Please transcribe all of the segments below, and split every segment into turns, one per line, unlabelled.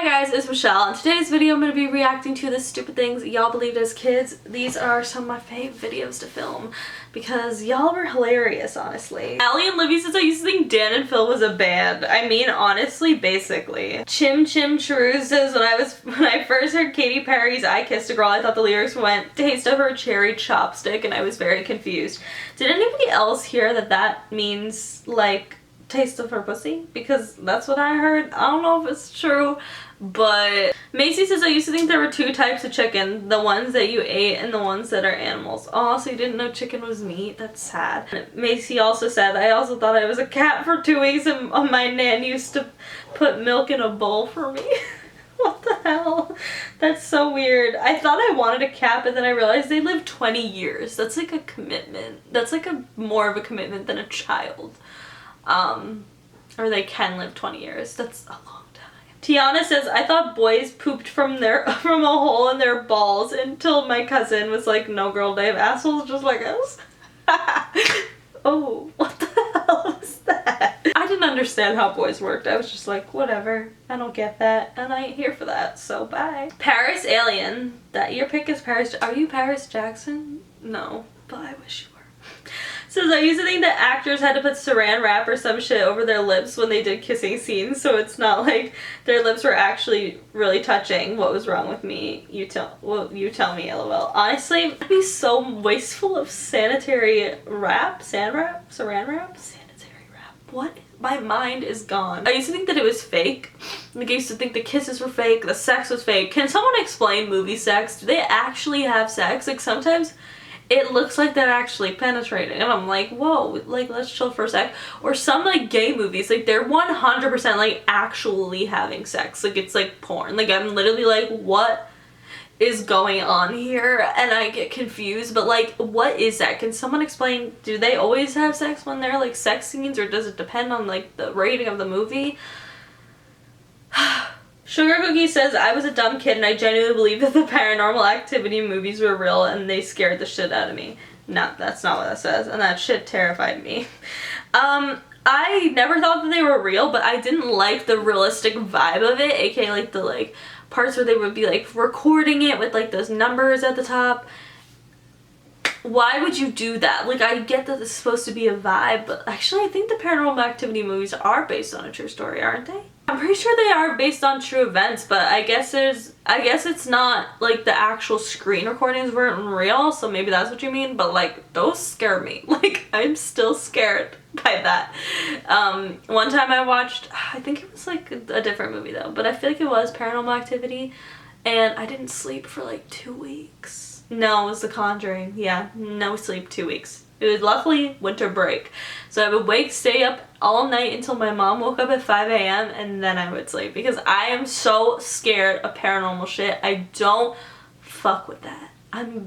Hi guys, it's Michelle. In today's video I'm going to be reacting to the stupid things y'all believed as kids. These are some of my favorite videos to film because y'all were hilarious, honestly. Allie and Livy says I used to think Dan and Phil was a band. I mean, honestly, basically. Chim Chim Chiroo says when I first heard Katy Perry's I Kissed a Girl, I thought the lyrics went, taste of her cherry chopstick, and I was very confused. Did anybody else hear that means, like, taste of her pussy? Because that's what I heard. I don't know if it's true, but Macy says I used to think there were two types of chicken, the ones that you ate and the ones that are animals. Oh, so you didn't know chicken was meat? That's sad. Macy also said I also thought I was a cat for 2 weeks and my nan used to put milk in a bowl for me. What the hell? That's so weird. I thought I wanted a cat, but then I realized they live 20 years. That's like a commitment. That's like more of a commitment than a child. Or they can live 20 years. That's a long time. Tiana says, I thought boys pooped from a hole in their balls until my cousin was like, no girl, they have assholes just like us. Oh, what the hell is that? I didn't understand how boys worked. I was just like, whatever. I don't get that. And I ain't here for that, so bye. Paris Alien. That your pick is Paris. Are you Paris Jackson? No, but I wish you were. Says I used to think that actors had to put saran wrap or some shit over their lips when they did kissing scenes, so it's not like their lips were actually really touching. What was wrong with me? You tell me, lol. Honestly, I'd be so wasteful of sanitary wrap, saran wrap. What? My mind is gone. I used to think that it was fake. Like, I used to think the kisses were fake, the sex was fake. Can someone explain movie sex? Do they actually have sex? Like, sometimes it looks like they're actually penetrating and I'm like, whoa, like, let's chill for a sec. Or some like gay movies, like they're 100% like actually having sex, like it's like porn. Like I'm literally like, what is going on here? And I get confused, but like, what is that? Can someone explain? Do they always have sex when they're like sex scenes, or does it depend on like the rating of the movie? Sugar Cookie says, I was a dumb kid and I genuinely believed that the Paranormal Activity movies were real and they scared the shit out of me. No, that's not what that says, and that shit terrified me. I never thought that they were real, but I didn't like the realistic vibe of it, aka like the like parts where they would be like recording it with like those numbers at the top. Why would you do that? Like, I get that it's supposed to be a vibe, but actually I think the Paranormal Activity movies are based on a true story, aren't they? I'm pretty sure they are based on true events, but I guess it's not like the actual screen recordings weren't real, so maybe that's what you mean, but like those scare me. Like, I'm still scared by that. One time I watched, I think it was like a different movie though, but I feel like it was Paranormal Activity, and I didn't sleep for like 2 weeks. No, it was The Conjuring. Yeah, no sleep, 2 weeks. It was luckily winter break. So I would stay up all night until my mom woke up at 5 a.m. and then I would sleep because I am so scared of paranormal shit. I don't fuck with that. I'm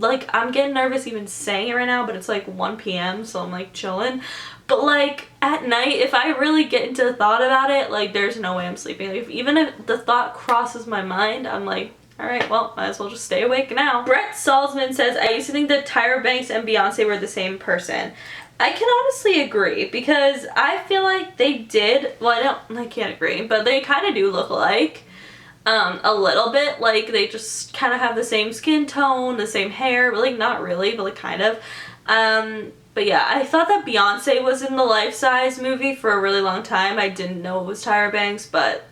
getting nervous even saying it right now, but it's like 1 p.m. so I'm like chilling. But like at night, if I really get into the thought about it, like there's no way I'm sleeping. Like, even if the thought crosses my mind, I'm like, alright, well, might as well just stay awake now. Brett Salzman says, I used to think that Tyra Banks and Beyonce were the same person. I can honestly agree because I feel like they did, well, I can't agree, but they kind of do look alike. A little bit, like they just kind of have the same skin tone, the same hair, but like not really, but like kind of. But yeah, I thought that Beyonce was in the Life Size movie for a really long time. I didn't know it was Tyra Banks, but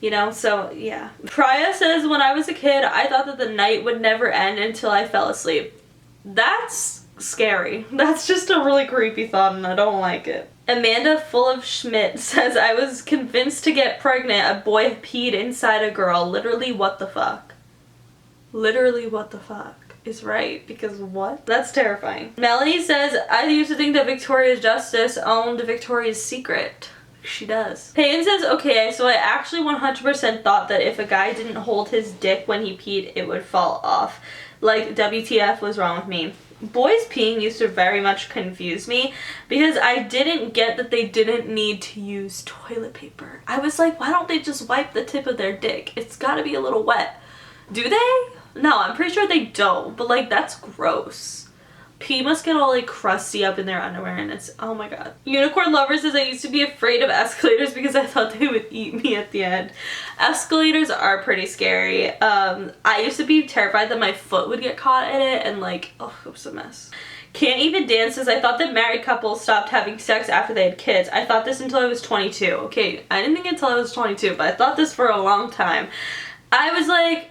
you know, so yeah. Priya says, when I was a kid, I thought that the night would never end until I fell asleep. That's scary. That's just a really creepy thought and I don't like it. Amanda Full of Schmidt says, I was convinced to get pregnant. A boy peed inside a girl. Literally, what the fuck? Literally, what the fuck is right, because what? That's terrifying. Melanie says, I used to think that Victoria's Justice owned Victoria's Secret. She does. Peyton says, okay, so I actually 100% thought that if a guy didn't hold his dick when he peed, it would fall off. Like, WTF was wrong with me. Boys peeing used to very much confuse me because I didn't get that they didn't need to use toilet paper. I was like, why don't they just wipe the tip of their dick? It's gotta be a little wet. Do they? No, I'm pretty sure they don't, but like, that's gross. Pee must get all like crusty up in their underwear, and it's, oh my god. Unicorn Lover says, I used to be afraid of escalators because I thought they would eat me at the end. Escalators are pretty scary. I used to be terrified that my foot would get caught in it, and like, oh, it was a mess. Can't Even Dance says, I thought that married couples stopped having sex after they had kids. I thought this until I was 22. Okay, I didn't think it until I was 22, but I thought this for a long time. I was like,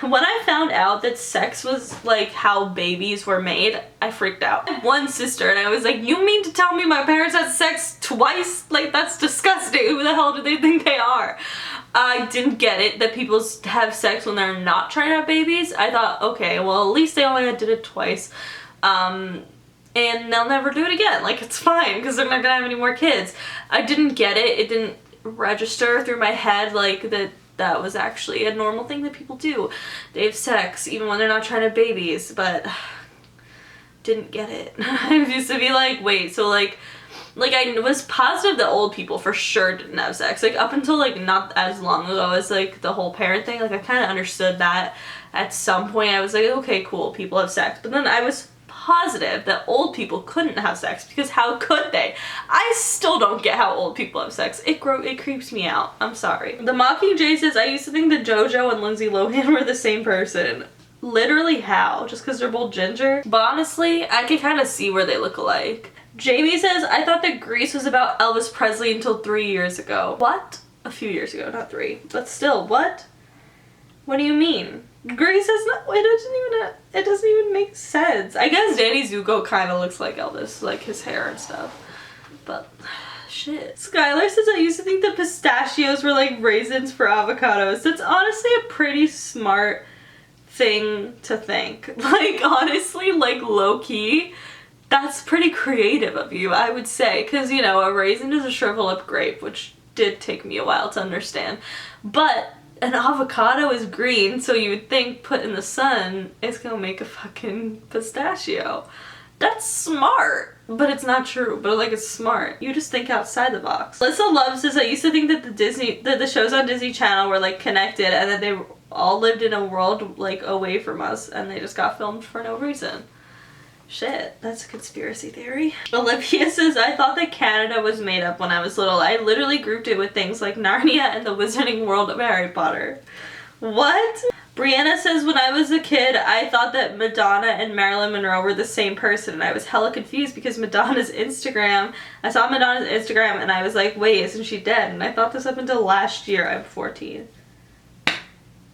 when I found out that sex was like how babies were made, I freaked out. I had one sister and I was like, you mean to tell me my parents had sex twice? Like, that's disgusting. Who the hell do they think they are? I didn't get it that people have sex when they're not trying to have babies. I thought, okay, well, at least they only did it twice. And they'll never do it again. Like, it's fine because they're not gonna have any more kids. I didn't get it. It didn't register through my head like that was actually a normal thing that people do. They have sex even when they're not trying to have babies, but didn't get it. I used to be like, wait, so like I was positive that old people for sure didn't have sex. Like up until like not as long ago as like the whole parent thing, like I kind of understood that at some point. I was like, okay, cool, people have sex. But then I was positive that old people couldn't have sex because how could they? I still don't get how old people have sex. It creeps me out. I'm sorry. The Mockingjay says, I used to think that JoJo and Lindsay Lohan were the same person. Literally how? Just because they're both ginger? But honestly, I can kind of see where they look alike. Jamie says, I thought that Grease was about Elvis Presley until 3 years ago. What? A few years ago, not 3. But still, what? What do you mean? Grease is not, it doesn't even make sense. I guess Danny Zuko kind of looks like Elvis, like his hair and stuff. But, shit. Skylar says, I used to think that pistachios were like raisins for avocados. That's honestly a pretty smart thing to think. Like, honestly, like low-key, that's pretty creative of you, I would say. Because, you know, a raisin is a shrivel-up grape, which did take me a while to understand. But an avocado is green, so you would think put in the sun, it's gonna make a fucking pistachio. That's smart, but it's not true. But like, it's smart. You just think outside the box. Alyssa Love says, I used to think that the shows on Disney Channel were like connected and that they all lived in a world like away from us and they just got filmed for no reason. Shit, that's a conspiracy theory. Olivia says, I thought that Canada was made up when I was little. I literally grouped it with things like Narnia and the Wizarding World of Harry Potter. What? Brianna says, when I was a kid, I thought that Madonna and Marilyn Monroe were the same person, and I was hella confused because I saw Madonna's Instagram, and I was like, wait, isn't she dead? And I thought this up until last year. I'm 14.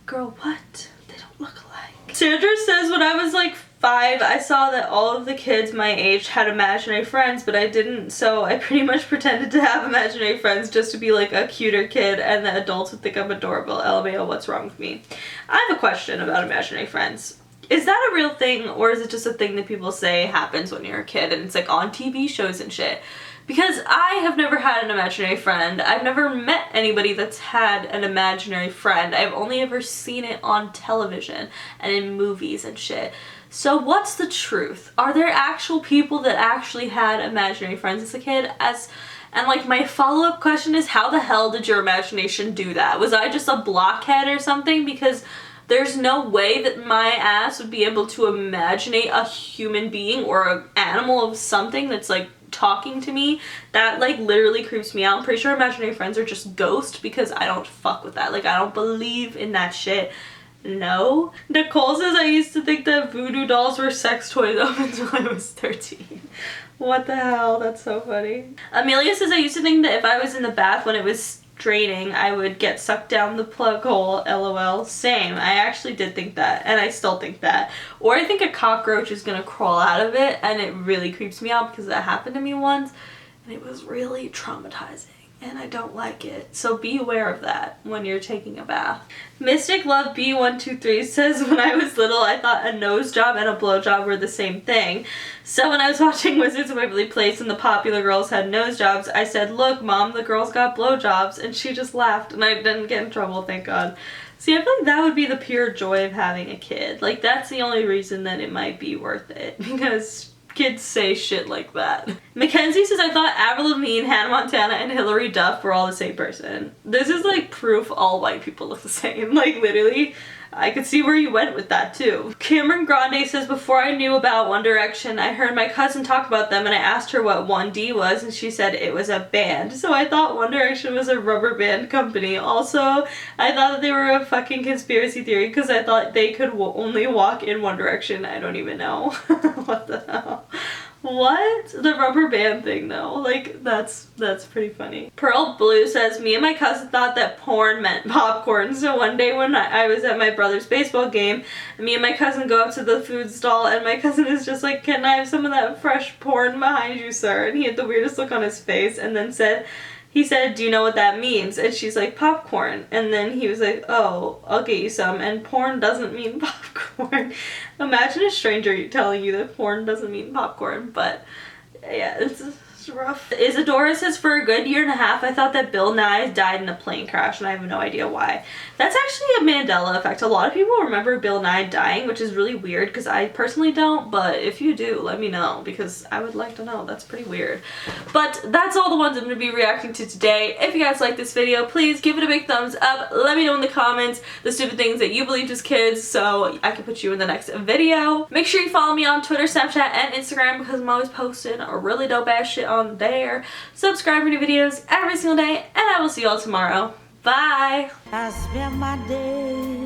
Girl, what? They don't look alike. Sandra says, when I was like 5, I saw that all of the kids my age had imaginary friends, but I didn't, so I pretty much pretended to have imaginary friends just to be like a cuter kid, and the adults would think I'm adorable. LMAO, what's wrong with me? I have a question about imaginary friends. Is that a real thing, or is it just a thing that people say happens when you're a kid and it's like on TV shows and shit? Because I have never had an imaginary friend. I've never met anybody that's had an imaginary friend. I've only ever seen it on television and in movies and shit. So what's the truth? Are there actual people that actually had imaginary friends as a kid? And like my follow-up question is, how the hell did your imagination do that? Was I just a blockhead or something? Because there's no way that my ass would be able to imagine a human being or an animal of something that's like talking to me. That like literally creeps me out. I'm pretty sure imaginary friends are just ghosts because I don't fuck with that. Like, I don't believe in that shit. No. Nicole says, I used to think that voodoo dolls were sex toys up until I was 13. What the hell? That's so funny. Amelia says, I used to think that if I was in the bath when it was draining, I would get sucked down the plug hole. LOL. Same. I actually did think that, and I still think that. Or I think a cockroach is gonna crawl out of it, and it really creeps me out because that happened to me once, and it was really traumatizing. And I don't like it. So be aware of that when you're taking a bath. Mystic Love B123 says, when I was little, I thought a nose job and a blow job were the same thing. So when I was watching Wizards of Waverly Place and the popular girls had nose jobs, I said, look, Mom, the girls got blow jobs. And she just laughed and I didn't get in trouble, thank God. See, I feel like that would be the pure joy of having a kid. Like, that's the only reason that it might be worth it. Because kids say shit like that. Mackenzie says, I thought Avril Lavigne, Hannah Montana, and Hilary Duff were all the same person. This is like proof all white people look the same. Like literally, I could see where you went with that too. Cameron Grande says, before I knew about One Direction, I heard my cousin talk about them and I asked her what 1D was and she said it was a band. So I thought One Direction was a rubber band company. Also, I thought that they were a fucking conspiracy theory because I thought they could only walk in one direction. I don't even know. What the hell? What? The rubber band thing though, like that's pretty funny. Pearl Blue says, me and my cousin thought that porn meant popcorn, so one day when I was at my brother's baseball game, me and my cousin go up to the food stall and my cousin is just like, can I have some of that fresh porn behind you, sir? And he had the weirdest look on his face and then he said, do you know what that means? And she's like, popcorn. And then he was like, oh, I'll get you some. And porn doesn't mean popcorn. Imagine a stranger telling you that porn doesn't mean popcorn. But yeah, it's rough. Isadora says, for a good year and a half, I thought that Bill Nye died in a plane crash and I have no idea why. That's actually a Mandela effect. A lot of people remember Bill Nye dying, which is really weird because I personally don't, but if you do, let me know because I would like to know. That's pretty weird. But that's all the ones I'm going to be reacting to today. If you guys like this video, please give it a big thumbs up. Let me know in the comments the stupid things that you believed as kids so I can put you in the next video. Make sure you follow me on Twitter, Snapchat, and Instagram because I'm always posting a really dope ass shit on there. Subscribe for new videos every single day, and I will see you all tomorrow. Bye! I spend my day